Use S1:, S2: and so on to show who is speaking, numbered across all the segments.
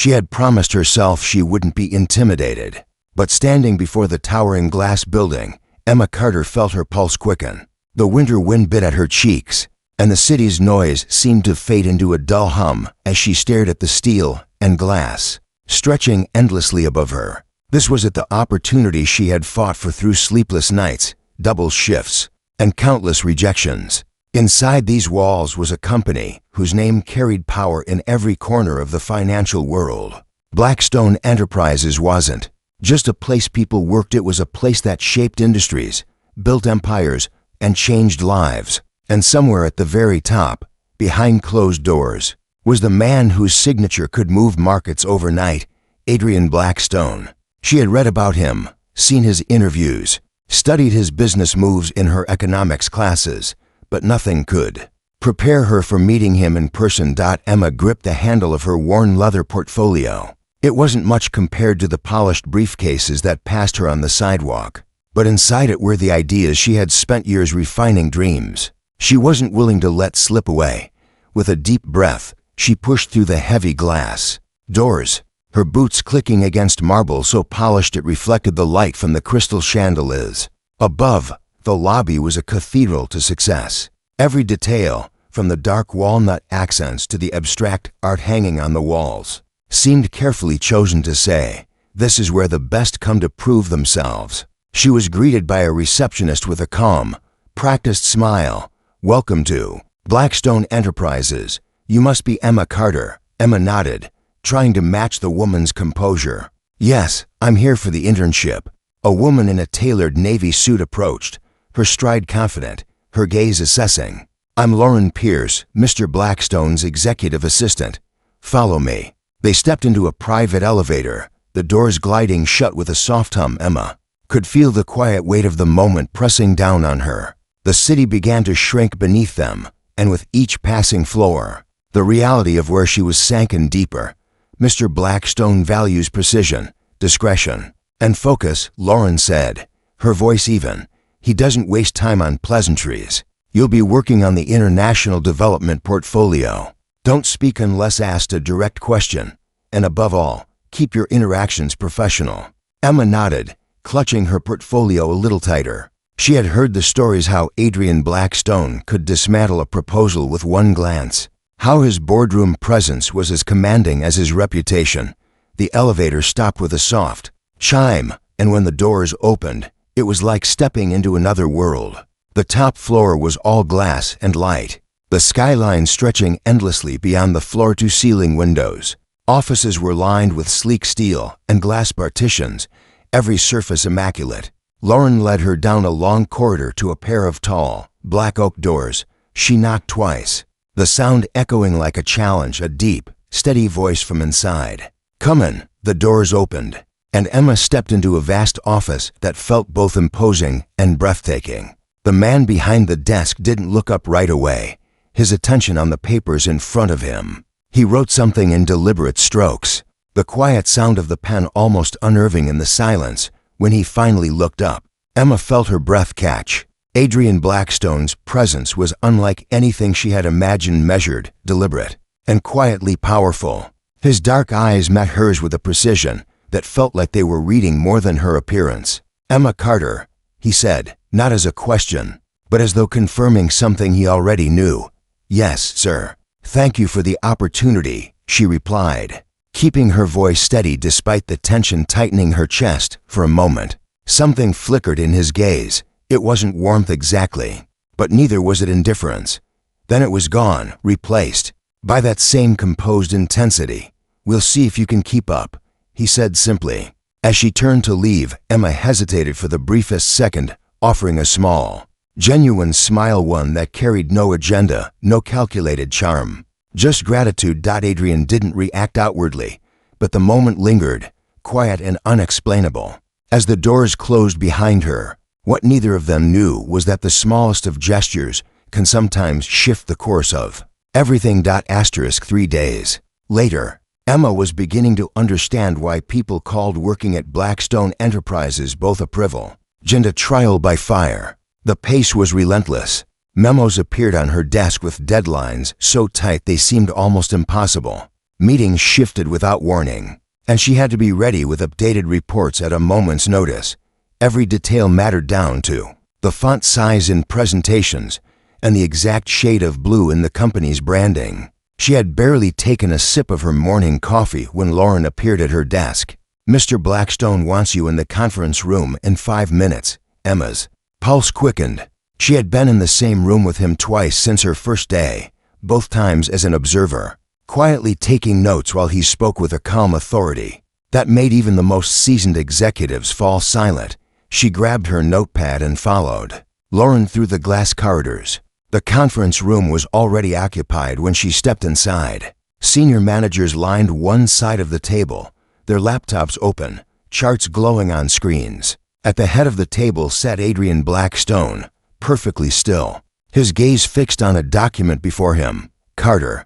S1: She had promised herself she wouldn't be intimidated. But standing before the towering glass building, Emma Carter felt her pulse quicken. The winter wind bit at her cheeks, and the city's noise seemed to fade into a dull hum as she stared at the steel and glass, stretching endlessly above her. This was the opportunity she had fought for through sleepless nights, double shifts, and countless rejections. Inside these walls was a company whose name carried power in every corner of the financial world. Blackstone Enterprises wasn't just a place people worked, it was a place that shaped industries, built empires, and changed lives. And somewhere at the very top, behind closed doors, was the man whose signature could move markets overnight, Adrian Blackstone. She had read about him, seen his interviews, studied his business moves in her economics classes, but nothing could prepare her for meeting him in person. Emma gripped the handle of her worn leather portfolio. It wasn't much compared to the polished briefcases that passed her on the sidewalk, but inside it were the ideas she had spent years refining, dreams she wasn't willing to let slip away. With a deep breath, she pushed through the heavy glass doors, her boots clicking against marble so polished it reflected the light from the crystal chandeliers. Above, the lobby was a cathedral to success. Every detail, from the dark walnut accents to the abstract art hanging on the walls, seemed carefully chosen to say, "This is where the best come to prove themselves." She was greeted by a receptionist with a calm, practiced smile. "Welcome to Blackstone Enterprises. You must be Emma Carter." Emma nodded, trying to match the woman's composure. "Yes, I'm here for the internship." A woman in a tailored navy suit approached, her stride confident, her gaze assessing. "I'm Lauren Pierce, Mr. Blackstone's executive assistant. Follow me." They stepped into a private elevator, the doors gliding shut with a soft hum. Emma could feel the quiet weight of the moment pressing down on her. The city began to shrink beneath them, and with each passing floor, the reality of where she was sank in deeper. "Mr. Blackstone values precision, discretion, and focus," Lauren said, her voice even. "He doesn't waste time on pleasantries. You'll be working on the international development portfolio. Don't speak unless asked a direct question, and above all, keep your interactions professional." Emma nodded, clutching her portfolio a little tighter. She had heard the stories how Adrian Blackstone could dismantle a proposal with one glance, how his boardroom presence was as commanding as his reputation. The elevator stopped with a soft chime, and when the doors opened, it was like stepping into another world. The top floor was all glass and light, the skyline stretching endlessly beyond the floor-to-ceiling windows. Offices were lined with sleek steel and glass partitions, every surface immaculate. Lauren led her down a long corridor to a pair of tall, black oak doors. She knocked twice, the sound echoing like a challenge, a deep, steady voice from inside. "Come in." The doors opened, and Emma stepped into a vast office that felt both imposing and breathtaking. The man behind the desk didn't look up right away, his attention on the papers in front of him. He wrote something in deliberate strokes, the quiet sound of the pen almost unnerving in the silence. When he finally looked up, Emma felt her breath catch. Adrian Blackstone's presence was unlike anything she had imagined, measured, deliberate, and quietly powerful. His dark eyes met hers with a precision that felt like they were reading more than her appearance. "Emma Carter," he said, not as a question, but as though confirming something he already knew. "Yes, sir." "Thank you for the opportunity," she replied, keeping her voice steady despite the tension tightening her chest. For a moment, something flickered in his gaze. It wasn't warmth exactly, but neither was it indifference. Then it was gone, replaced by that same composed intensity. "We'll see if you can keep up," he said simply. As she turned to leave, Emma hesitated for the briefest second, offering a small, genuine smile, one that carried no agenda, no calculated charm. Just gratitude. Adrian didn't react outwardly, but the moment lingered, quiet and unexplainable. As the doors closed behind her, what neither of them knew was that the smallest of gestures can sometimes shift the course of everything. 3 days later, Emma was beginning to understand why people called working at Blackstone Enterprises both a privilege and a trial by fire. The pace was relentless. Memos appeared on her desk with deadlines so tight they seemed almost impossible. Meetings shifted without warning, and she had to be ready with updated reports at a moment's notice. Every detail mattered down to the font size in presentations and the exact shade of blue in the company's branding. She had barely taken a sip of her morning coffee when Lauren appeared at her desk. "Mr. Blackstone wants you in the conference room in 5 minutes." Emma's pulse quickened. She had been in the same room with him twice since her first day, both times as an observer, quietly taking notes while he spoke with a calm authority that made even the most seasoned executives fall silent. She grabbed her notepad and followed Lauren through the glass corridors. The conference room was already occupied when she stepped inside. Senior managers lined one side of the table, their laptops open, charts glowing on screens. At the head of the table sat Adrian Blackstone, perfectly still, his gaze fixed on a document before him. "Carter,"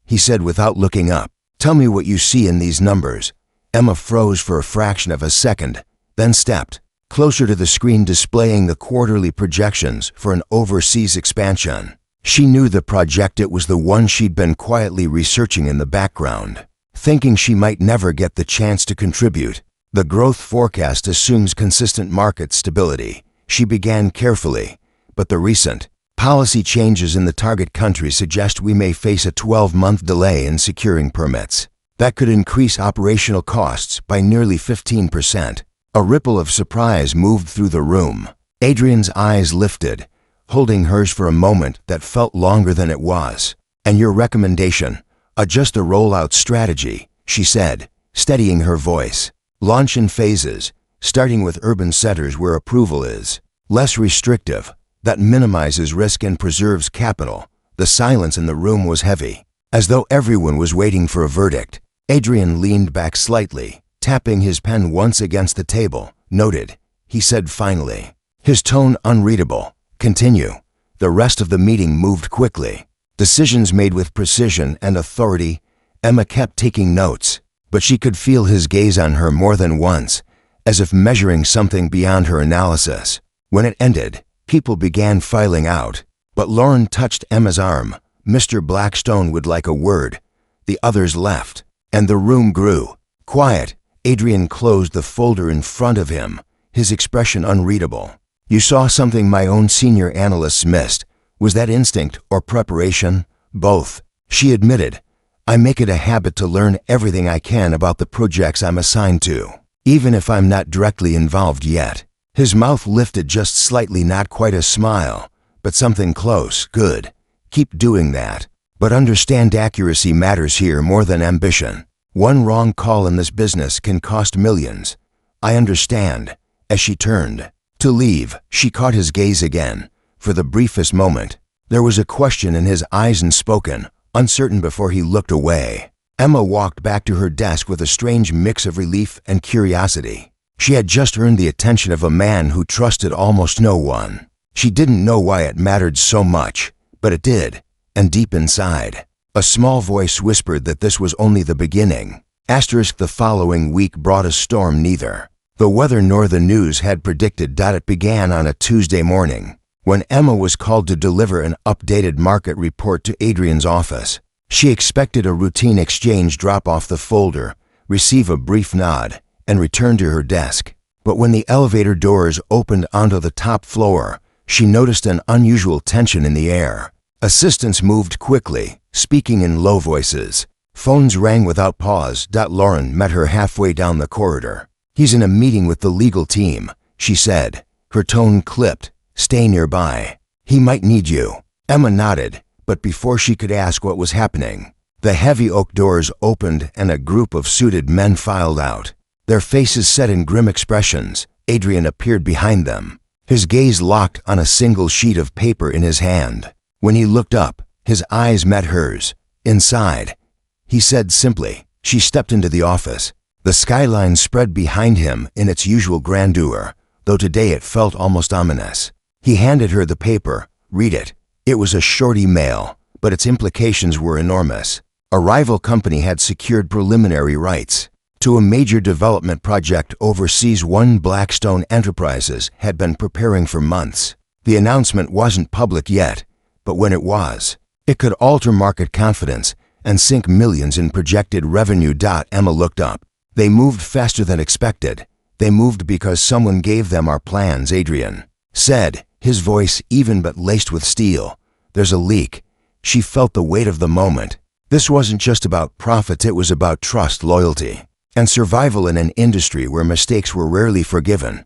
S1: he said without looking up, "tell me what you see in these numbers." Emma froze for a fraction of a second, then stepped closer to the screen displaying the quarterly projections for an overseas expansion. She knew the project. It was the one she'd been quietly researching in the background, thinking she might never get the chance to contribute. "The growth forecast assumes consistent market stability," she began carefully, "but the recent policy changes in the target country suggest we may face a 12-month delay in securing permits. That could increase operational costs by nearly 15%. A ripple of surprise moved through the room. Adrian's eyes lifted, holding hers for a moment that felt longer than it was. "And your recommendation? Adjust the rollout strategy," she said, steadying her voice. "Launch in phases, starting with urban centers where approval is less restrictive. That minimizes risk and preserves capital." The silence in the room was heavy, as though everyone was waiting for a verdict. Adrian leaned back slightly, tapping his pen once against the table. "Noted," he said finally, his tone unreadable. "Continue." The rest of the meeting moved quickly. Decisions made with precision and authority. Emma kept taking notes, but she could feel his gaze on her more than once, as if measuring something beyond her analysis. When it ended, people began filing out, but Lauren touched Emma's arm. "Mr. Blackstone would like a word." The others left, and the room grew quiet. Adrian closed the folder in front of him, his expression unreadable. "You saw something my own senior analysts missed. Was that instinct or preparation?" "Both," she admitted. "I make it a habit to learn everything I can about the projects I'm assigned to, even if I'm not directly involved yet." His mouth lifted just slightly, not quite a smile, but something close. "Good. Keep doing that. But understand accuracy matters here more than ambition. One wrong call in this business can cost millions." "I understand." As she turned to leave, she caught his gaze again. For the briefest moment, there was a question in his eyes, unspoken, uncertain before he looked away. Emma walked back to her desk with a strange mix of relief and curiosity. She had just earned the attention of a man who trusted almost no one. She didn't know why it mattered so much, but it did, and deep inside, a small voice whispered that this was only the beginning. The following week brought a storm neither the weather nor the news had predicted. It began on a Tuesday morning, when Emma was called to deliver an updated market report to Adrian's office. She expected a routine exchange, drop off the folder, receive a brief nod, and return to her desk. But when the elevator doors opened onto the top floor, she noticed an unusual tension in the air. Assistants moved quickly, speaking in low voices. Phones rang without pause. Lauren met her halfway down the corridor. "He's in a meeting with the legal team," she said, her tone clipped. "Stay nearby. He might need you." Emma nodded, but before she could ask what was happening, the heavy oak doors opened and a group of suited men filed out, their faces set in grim expressions. Adrian appeared behind them, his gaze locked on a single sheet of paper in his hand. When he looked up, his eyes met hers. "Inside," he said simply. She stepped into the office. The skyline spread behind him in its usual grandeur, though today it felt almost ominous. He handed her the paper. "Read it." It was a short email, but its implications were enormous. A rival company had secured preliminary rights to a major development project overseas. One Blackstone Enterprises had been preparing for months. The announcement wasn't public yet, but when it was, it could alter market confidence and sink millions in projected revenue. Emma looked up. They moved faster than expected. They moved because someone gave them our plans, Adrian said, his voice even but laced with steel. There's a leak. She felt the weight of the moment. This wasn't just about profits, it was about trust, loyalty, and survival in an industry where mistakes were rarely forgiven.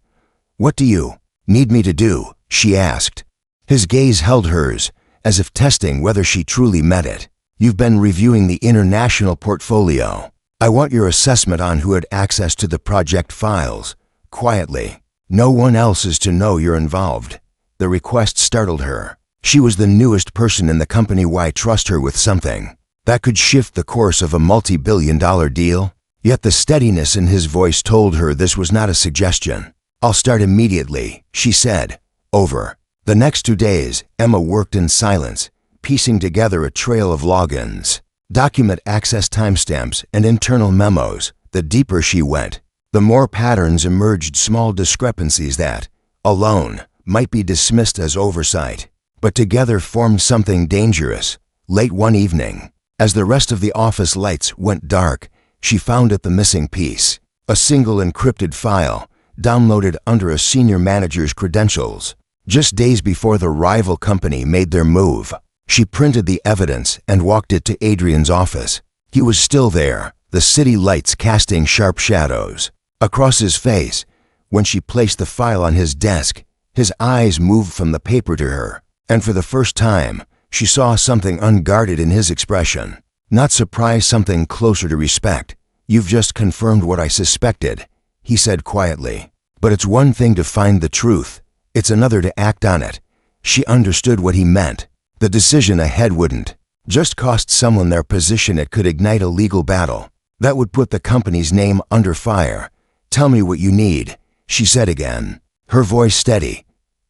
S1: What do you need me to do? She asked. His gaze held hers, as if testing whether she truly meant it. You've been reviewing the international portfolio. I want your assessment on who had access to the project files. Quietly. No one else is to know you're involved. The request startled her. She was the newest person in the company. Why trust her with something that could shift the course of a multi-billion-dollar deal? Yet the steadiness in his voice told her this was not a suggestion. I'll start immediately, she said. Over the next 2 days, Emma worked in silence, piecing together a trail of logins, document access timestamps, and internal memos. The deeper she went, the more patterns emerged, small discrepancies that, alone, might be dismissed as oversight, but together formed something dangerous. Late one evening, as the rest of the office lights went dark, she found it, the missing piece, a single encrypted file, downloaded under a senior manager's credentials, just days before the rival company made their move. She printed the evidence and walked it to Adrian's office. He was still there, the city lights casting sharp shadows across his face. When she placed the file on his desk, his eyes moved from the paper to her, and for the first time, she saw something unguarded in his expression. Not surprise, something closer to respect. You've just confirmed what I suspected, he said quietly. But it's one thing to find the truth. It's another to act on it. She understood what he meant. The decision ahead wouldn't just cost someone their position, it could ignite a legal battle that would put the company's name under fire. Tell me what you need, she said again, her voice steady.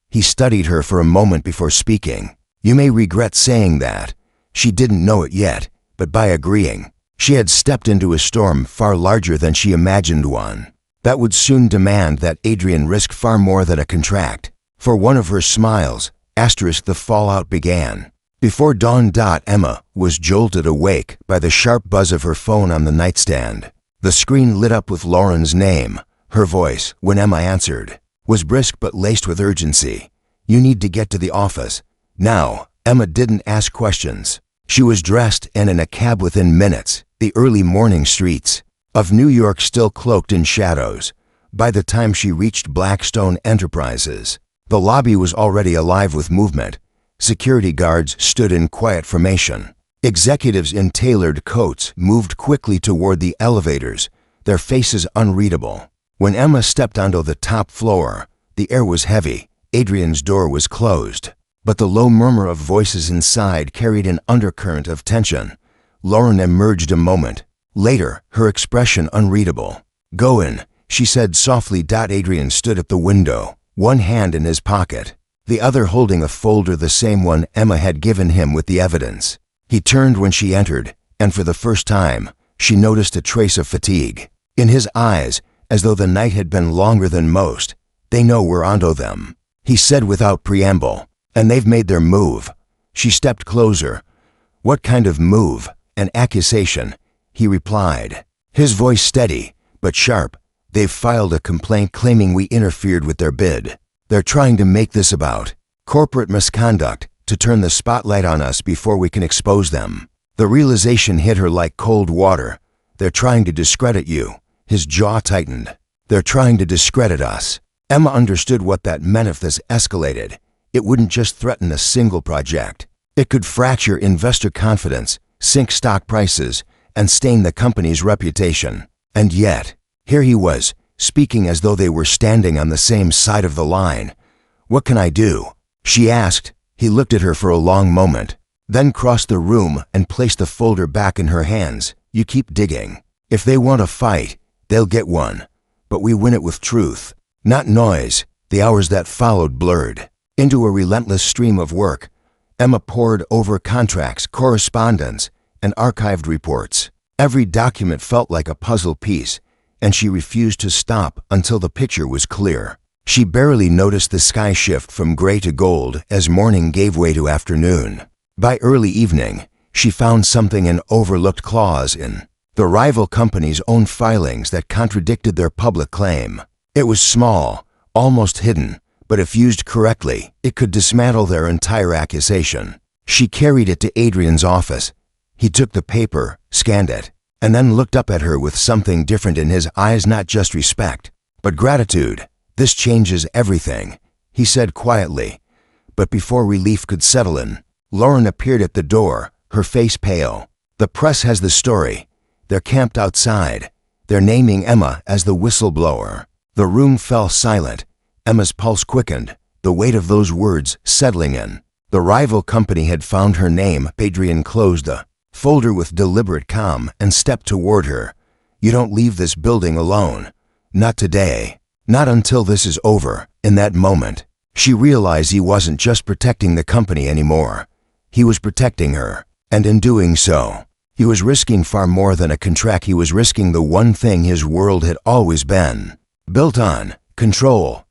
S1: He studied her for a moment before speaking. You may regret saying that. She didn't know it yet, but by agreeing, she had stepped into a storm far larger than she imagined, one that would soon demand that Adrian risk far more than a contract. For one of her smiles, the fallout began. Before dawn. Emma was jolted awake by the sharp buzz of her phone on the nightstand. The screen lit up with Lauren's name. Her voice, when Emma answered, was brisk but laced with urgency. You need to get to the office now. Emma didn't ask questions. She was dressed and in a cab within minutes. The early morning streets of New York still cloaked in shadows. By the time she reached Blackstone Enterprises, the lobby was already alive with movement. Security guards stood in quiet formation. Executives in tailored coats moved quickly toward the elevators, their faces unreadable. When Emma stepped onto the top floor, the air was heavy. Adrian's door was closed, but the low murmur of voices inside carried an undercurrent of tension. Lauren emerged a moment later, her expression unreadable. Go in, she said softly. Adrian stood at the window, one hand in his pocket, the other holding a folder, the same one Emma had given him with the evidence. He turned when she entered, and for the first time, she noticed a trace of fatigue in his eyes, as though the night had been longer than most. They know we're onto them, he said without preamble, and they've made their move. She stepped closer. What kind of move? An accusation, he replied, his voice steady but sharp. They've filed a complaint claiming we interfered with their bid. They're trying to make this about corporate misconduct, to turn the spotlight on us before we can expose them. The realization hit her like cold water. They're trying to discredit you. His jaw tightened. They're trying to discredit us. Emma understood what that meant. If this escalated, it wouldn't just threaten a single project. It could fracture investor confidence, sink stock prices, and stain the company's reputation. And yet, here he was, speaking as though they were standing on the same side of the line. What can I do? She asked. He looked at her for a long moment, then crossed the room and placed the folder back in her hands. You keep digging. If they want a fight, they'll get one. But we win it with truth, not noise. The hours that followed blurred into a relentless stream of work. Emma pored over contracts, correspondence, and archived reports. Every document felt like a puzzle piece, and she refused to stop until the picture was clear. She barely noticed the sky shift from gray to gold as morning gave way to afternoon. By early evening, She found something in overlooked clause in the rival company's own filings that contradicted their public claim. It was small, almost hidden, but if used correctly, it could dismantle their entire accusation. She carried it to Adrian's office. He took the paper, scanned it, and then looked up at her with something different in his eyes, not just respect, but gratitude. "This changes everything," he said quietly. But before relief could settle in, Lauren appeared at the door, her face pale. "The press has the story. They're camped outside. They're naming Emma as the whistleblower." The room fell silent. Emma's pulse quickened, the weight of those words settling in. The rival company had found her name. Adrian closed the folder with deliberate calm and stepped toward her. "You don't leave this building alone. Not today. Not until this is over." In that moment, she realized he wasn't just protecting the company anymore. He was protecting her. And in doing so, he was risking far more than a contract. He was risking the one thing his world had always been built on: control.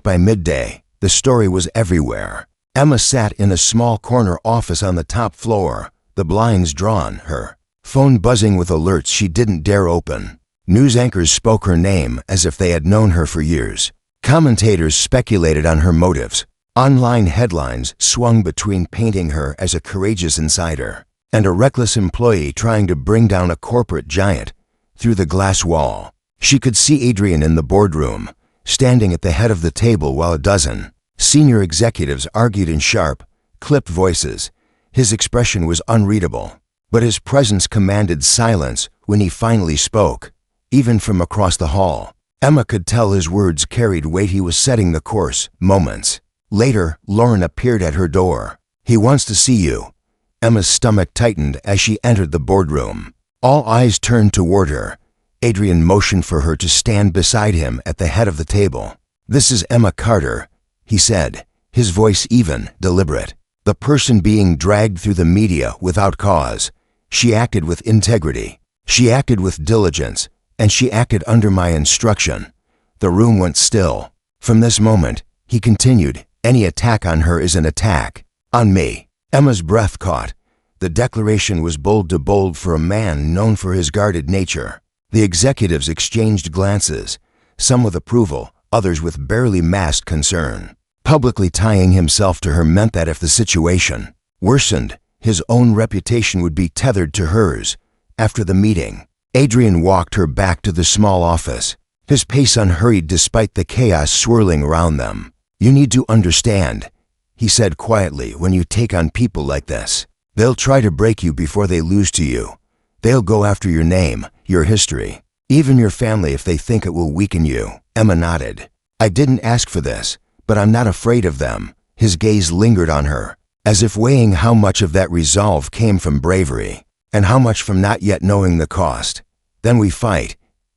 S1: By midday, the story was everywhere. Emma sat in a small corner office on the top floor, the blinds drawn, her phone buzzing with alerts she didn't dare open. News anchors spoke her name as if they had known her for years. Commentators speculated on her motives. Online headlines swung between painting her as a courageous insider and a reckless employee trying to bring down a corporate giant through the glass wall. She could see Adrian in the boardroom, standing at the head of the table while a dozen senior executives argued in sharp, clipped voices. His expression was unreadable, but his presence commanded silence when he finally spoke. Even from across the hall, Emma could tell his words carried weight. He was setting the course. Moments later, Lauren appeared at her door. "He wants to see you." Emma's stomach tightened as she entered the boardroom. All eyes turned toward her. Adrian motioned for her to stand beside him at the head of the table. "This is Emma Carter," he said, his voice even, deliberate. "The person being dragged through the media without cause. She acted with integrity. She acted with diligence, and she acted under my instruction." The room went still. "From this moment," he continued, "any attack on her is an attack on me." Emma's breath caught. The declaration was bold to bold for a man known for his guarded nature. The executives exchanged glances, some with approval, others with barely masked concern. Publicly tying himself to her meant that if the situation worsened, his own reputation would be tethered to hers. After the meeting, Adrian walked her back to the small office, his pace unhurried despite the chaos swirling around them. "You need to understand," he said quietly, "when you take on people like this, they'll try to break you before they lose to you. They'll go after your name, your history, even your family if they think it will weaken you." Emma nodded. "I didn't ask for this, but I'm not afraid of them." His gaze lingered on her, as if weighing how much of that resolve came from bravery, and how much from not yet knowing the cost. "Then we fight,"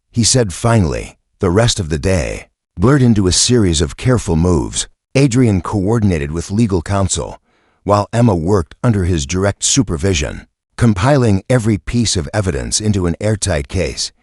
S1: he said finally. The rest of the day blurred into a series of careful moves. Adrian coordinated with legal counsel, while Emma worked under his direct supervision, compiling every piece of evidence into an airtight case.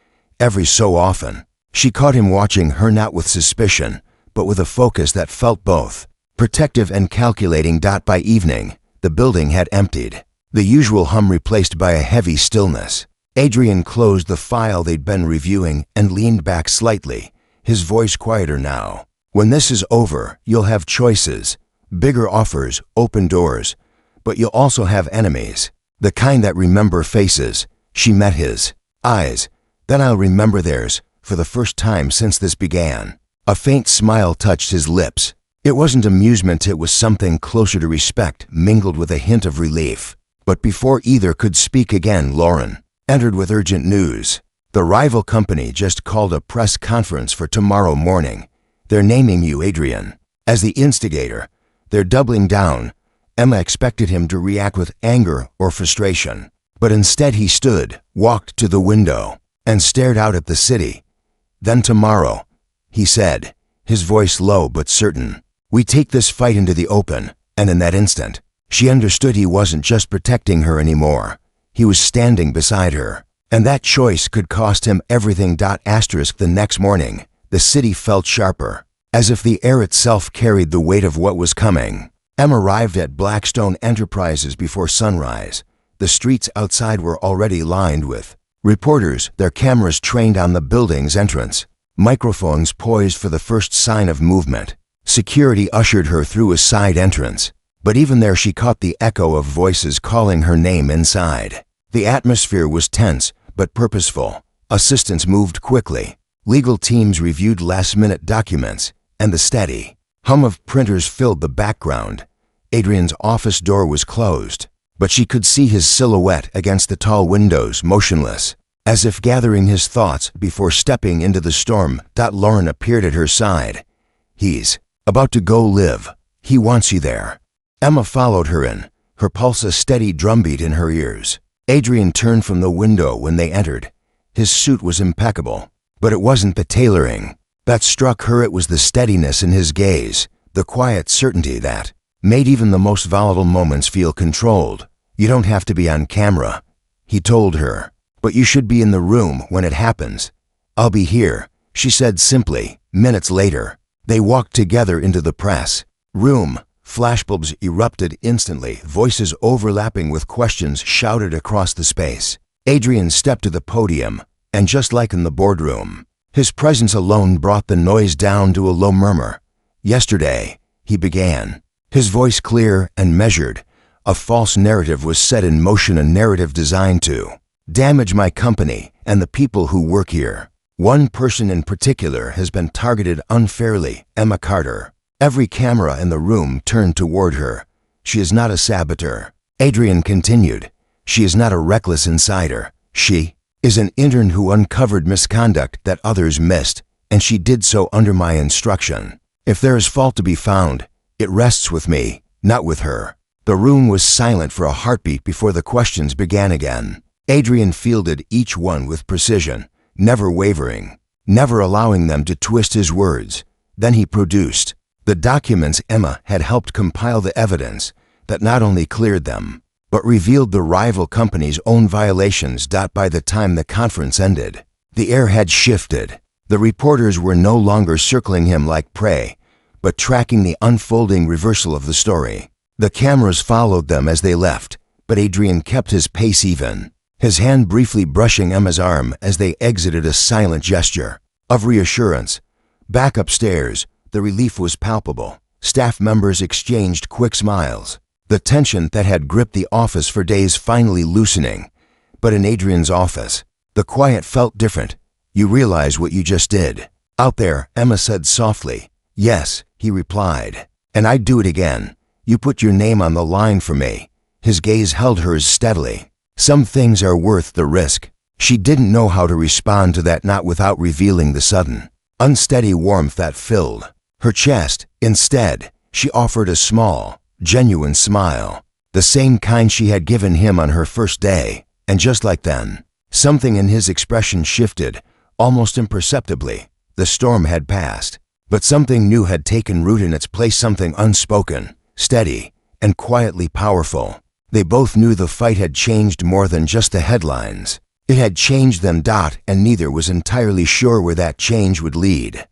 S1: Every so often, she caught him watching her, not with suspicion, but with a focus that felt both protective and calculating. By evening, the building had emptied, the usual hum replaced by a heavy stillness. Adrian closed the file they'd been reviewing and leaned back slightly, his voice quieter now. "When this is over, you'll have choices, bigger offers, open doors, but you'll also have enemies. The kind that remember faces." She met his eyes. "Then I'll remember theirs, for the first time since this began." A faint smile touched his lips. It wasn't amusement, it was something closer to respect, mingled with a hint of relief. But before either could speak again, Lauren entered with urgent news. "The rival company just called a press conference for tomorrow morning. They're naming you, Adrian, as the instigator. They're doubling down." Emma expected him to react with anger or frustration, but instead he stood, walked to the window, and stared out at the city. "Then tomorrow," he said, his voice low but certain, "we take this fight into the open." And in that instant, she understood he wasn't just protecting her anymore. He was standing beside her, and that choice could cost him everything. The next morning, the city felt sharper, as if the air itself carried the weight of what was coming. Em arrived at Blackstone Enterprises before sunrise. The streets outside were already lined with reporters, their cameras trained on the building's entrance, microphones poised for the first sign of movement. Security ushered her through a side entrance, but even there she caught the echo of voices calling her name inside. The atmosphere was tense but purposeful. Assistants moved quickly. Legal teams reviewed last-minute documents, and the steady hum of printers filled the background. Adrian's office door was closed, but she could see his silhouette against the tall windows, motionless, as if gathering his thoughts before stepping into the storm. Lauren appeared at her side. "He's about to go live. He wants you there." Emma followed her in, her pulse a steady drumbeat in her ears. Adrian turned from the window when they entered. His suit was impeccable, but it wasn't the tailoring that struck her. It was the steadiness in his gaze, the quiet certainty that made even the most volatile moments feel controlled. "You don't have to be on camera," he told her, "but you should be in the room when it happens." "I'll be here," she said simply. Minutes later, they walked together into the press room. Flashbulbs erupted instantly, voices overlapping with questions shouted across the space. Adrian stepped to the podium, and just like in the boardroom, his presence alone brought the noise down to a low murmur. "Yesterday," he began, his voice clear and measured, "a false narrative was set in motion, a narrative designed to damage my company and the people who work here. One person in particular has been targeted unfairly, Emma Carter." Every camera in the room turned toward her. "She is not a saboteur," Adrian continued. "She is not a reckless insider. She is an intern who uncovered misconduct that others missed, and she did so under my instruction. If there is fault to be found, it rests with me, not with her." The room was silent for a heartbeat before the questions began again. Adrian fielded each one with precision, never wavering, never allowing them to twist his words. Then he produced the documents. Emma had helped compile the evidence that not only cleared them, but revealed the rival company's own violations. By the time the conference ended, the air had shifted. The reporters were no longer circling him like prey, but tracking the unfolding reversal of the story. The cameras followed them as they left, but Adrian kept his pace even, his hand briefly brushing Emma's arm as they exited, a silent gesture of reassurance. Back upstairs, the relief was palpable. Staff members exchanged quick smiles, the tension that had gripped the office for days finally loosening. But in Adrian's office, the quiet felt different. "You realize what you just did out there," Emma said softly. "Yes," he replied, "and I'd do it again. You put your name on the line for me." His gaze held hers steadily. "Some things are worth the risk." She didn't know how to respond to that, not without revealing the sudden, unsteady warmth that filled her chest. Instead, she offered a small, genuine smile, the same kind she had given him on her first day. And just like then, something in his expression shifted, almost imperceptibly. The storm had passed, but something new had taken root in its place, something unspoken, steady, and quietly powerful. They both knew the fight had changed more than just the headlines. It had changed them. And neither was entirely sure where that change would lead.